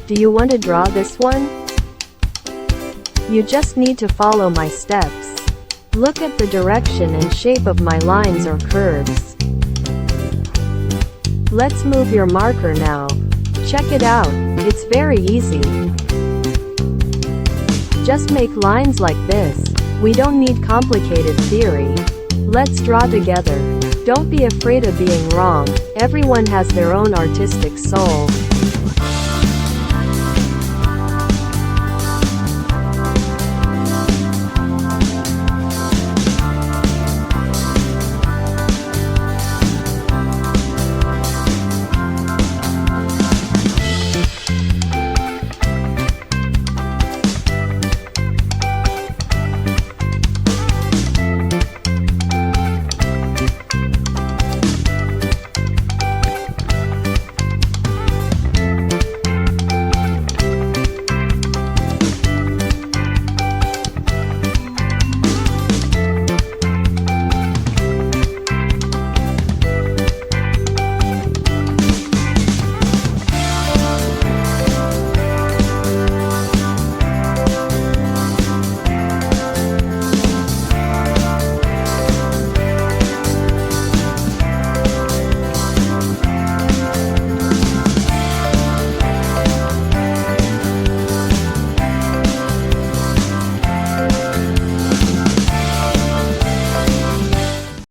Do you want to draw this one? You just need to follow my steps. Look at the direction and shape of my lines or curves. Let's move your marker now. Check it out, it's very easy. Just make lines like this. We don't need complicated theory. Let's draw together. Don't be afraid of being wrong. Everyone has their own artistic soul.